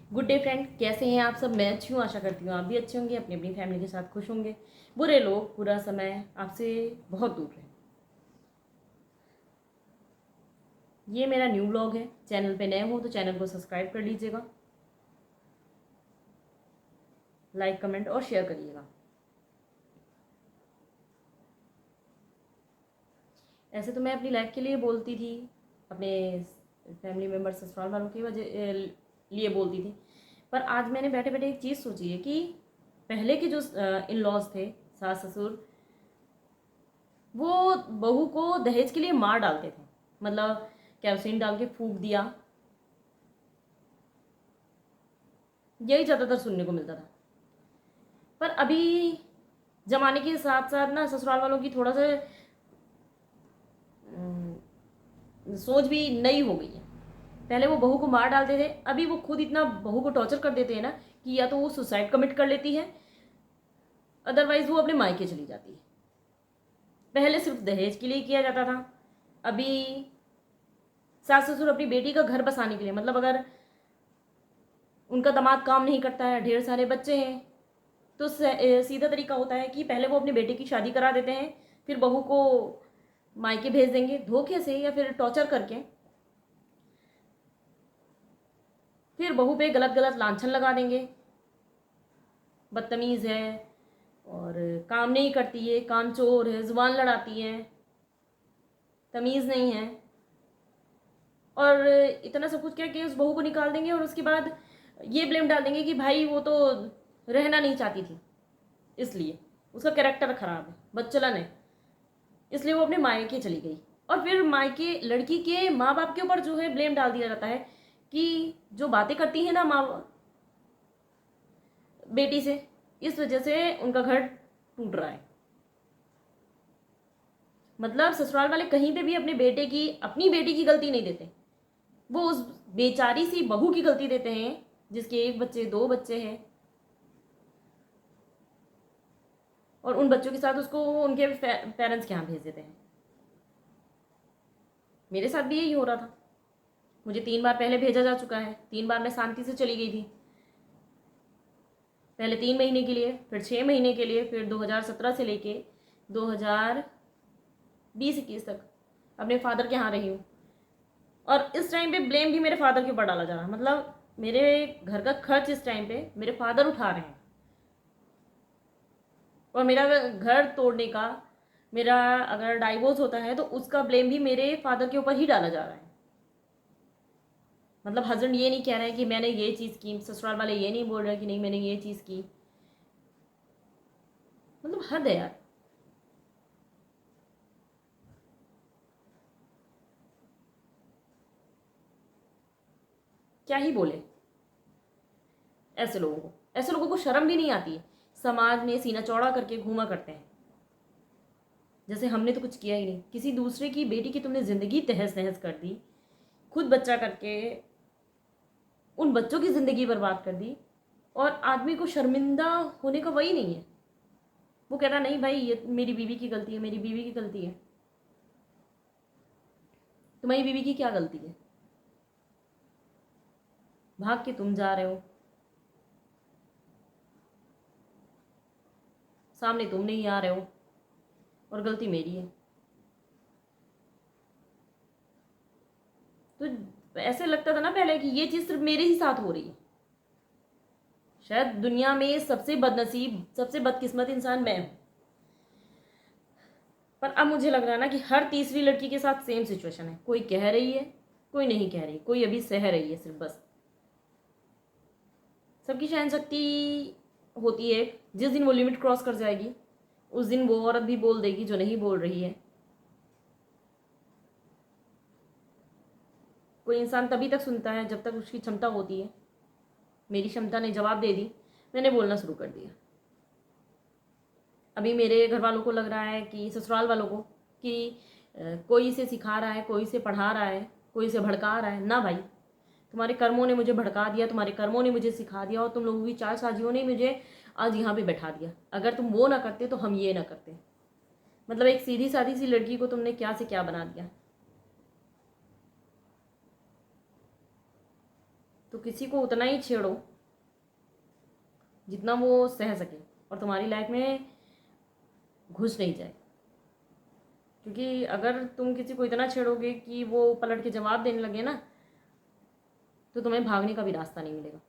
Good day friend, कैसे हैं आप सब। मैं अच्छी हूँ, आशा करती हूँ आप भी अच्छे होंगे, अपनी अपनी फैमिली के साथ खुश होंगे। बुरे लोग, बुरा समय आपसे बहुत दूर रहे। ये मेरा न्यू ब्लॉग है। चैनल पे नए हो तो चैनल को सब्सक्राइब कर लीजिएगा, लाइक कमेंट और शेयर करिएगा। ऐसे तो मैं अपनी लाइफ के लिए बोलती थी, अपने फैमिली मेम्बर ससुराल वालों की वजह लिए बोलती थी। पर आज मैंने बैठे बैठे एक चीज़ सोची है कि पहले के जो इन लॉज थे, सास ससुर, वो बहू को दहेज के लिए मार डालते थे। मतलब कैरोसिन डाल के फूंक दिया, यही ज़्यादातर सुनने को मिलता था। पर अभी जमाने के साथ साथ ना ससुराल वालों की थोड़ा सा सोच भी नई हो गई है। पहले वो बहू को मार डालते थे, अभी वो खुद इतना बहू को टॉर्चर कर देते हैं ना कि या तो वो सुसाइड कमिट कर लेती है, अदरवाइज वो अपने मायके चली जाती है। पहले सिर्फ दहेज के लिए किया जाता था, अभी सास ससुर अपनी बेटी का घर बसाने के लिए, मतलब अगर उनका दामाद काम नहीं करता है, ढेर सारे बच्चे हैं, तो सीधा तरीका होता है कि पहले वो अपने बेटे की शादी करा देते हैं, फिर बहू को मायके भेज देंगे धोखे से या फिर टॉर्चर करके। फिर बहू पे गलत गलत लांछन लगा देंगे, बदतमीज़ है और काम नहीं करती है, काम चोर है, जुबान लड़ाती है, तमीज़ नहीं है, और इतना सब कुछ कह के उस बहू को निकाल देंगे। और उसके बाद ये ब्लेम डाल देंगे कि भाई वो तो रहना नहीं चाहती थी, इसलिए उसका कैरेक्टर खराब है, बदचलन है, इसलिए वो अपने मायके चली गई। और फिर मायके लड़की के माँ बाप के ऊपर जो है ब्लेम डाल दिया जाता है कि जो बातें करती है ना माँ बेटी से, इस वजह से उनका घर टूट रहा है। मतलब ससुराल वाले कहीं पे भी अपनी बेटी की गलती नहीं देते, वो उस बेचारी सी बहू की गलती देते हैं जिसके एक बच्चे दो बच्चे हैं, और उन बच्चों के साथ उसको उनके पेरेंट्स के यहाँ भेज देते हैं। मेरे साथ भी यही हो रहा था। मुझे 3 बार पहले भेजा जा चुका है, 3 बार मैं शांति से चली गई थी। पहले 3 महीने के लिए, फिर 6 महीने के लिए, फिर 2017 से लेके 2020-21 तक अपने फादर के यहाँ रही हूँ। और इस टाइम पे ब्लेम भी मेरे फादर के ऊपर डाला जा रहा है। मतलब मेरे घर का खर्च इस टाइम पे मेरे फादर उठा रहे हैं, और मेरा घर तोड़ने का, मेरा अगर डाइवोर्स होता है तो उसका ब्लेम भी मेरे फादर के ऊपर ही डाला जा रहा है। मतलब हस्बैंड ये नहीं कह रहे हैं कि मैंने ये चीज़ की, ससुराल वाले ये नहीं बोल रहे कि नहीं मैंने ये चीज़ की। मतलब हद है यार। क्या ही बोले ऐसे लोगों को शर्म भी नहीं आती है। समाज में सीना चौड़ा करके घूमा करते हैं जैसे हमने तो कुछ किया ही नहीं। किसी दूसरे की बेटी की तुमने ज़िंदगी तहस नहस कर दी, खुद बच्चा करके उन बच्चों की ज़िंदगी बर्बाद कर दी, और आदमी को शर्मिंदा होने का वही नहीं है। वो कह रहा नहीं भाई ये मेरी बीवी की गलती है, मेरी बीवी की गलती है। तुम्हारी बीवी की क्या गलती है? भाग के तुम जा रहे हो, सामने तुम नहीं आ रहे हो, और गलती मेरी है। तो ऐसे लगता था ना पहले कि ये चीज़ सिर्फ मेरे ही साथ हो रही है। शायद दुनिया में सबसे बदनसीब, सबसे बदकिस्मत इंसान मैं हूँ। पर अब मुझे लग रहा है ना कि हर तीसरी लड़की के साथ सेम सिचुएशन है। कोई कह रही है, कोई नहीं कह रही, कोई अभी सह रही है सिर्फ बस। सबकी सहन शक्ति होती है, जिस दिन वो लिमिट क्रॉस कर जाएगी उस दिन वो औरत भी बोल देगी जो नहीं बोल रही है। कोई इंसान तभी तक सुनता है जब तक उसकी क्षमता होती है। मेरी क्षमता ने जवाब दे दी, मैंने बोलना शुरू कर दिया। अभी मेरे घर वालों को लग रहा है कि ससुराल वालों को कि कोई इसे सिखा रहा है, कोई इसे पढ़ा रहा है, कोई इसे भड़का रहा है। ना भाई, तुम्हारे कर्मों ने मुझे भड़का दिया, तुम्हारे कर्मों ने मुझे सिखा दिया, और तुम लोगों की चार साजियों ने मुझे आज यहाँ पे बैठा दिया। अगर तुम वो ना करते तो हम ये ना करते। मतलब एक सीधी सादी सी लड़की को तुमने क्या से क्या बना दिया। तो किसी को उतना ही छेड़ो जितना वो सह सके और तुम्हारी लाइफ में घुस नहीं जाए। क्योंकि अगर तुम किसी को इतना छेड़ोगे कि वो पलट के जवाब देने लगे ना, तो तुम्हें भागने का भी रास्ता नहीं मिलेगा।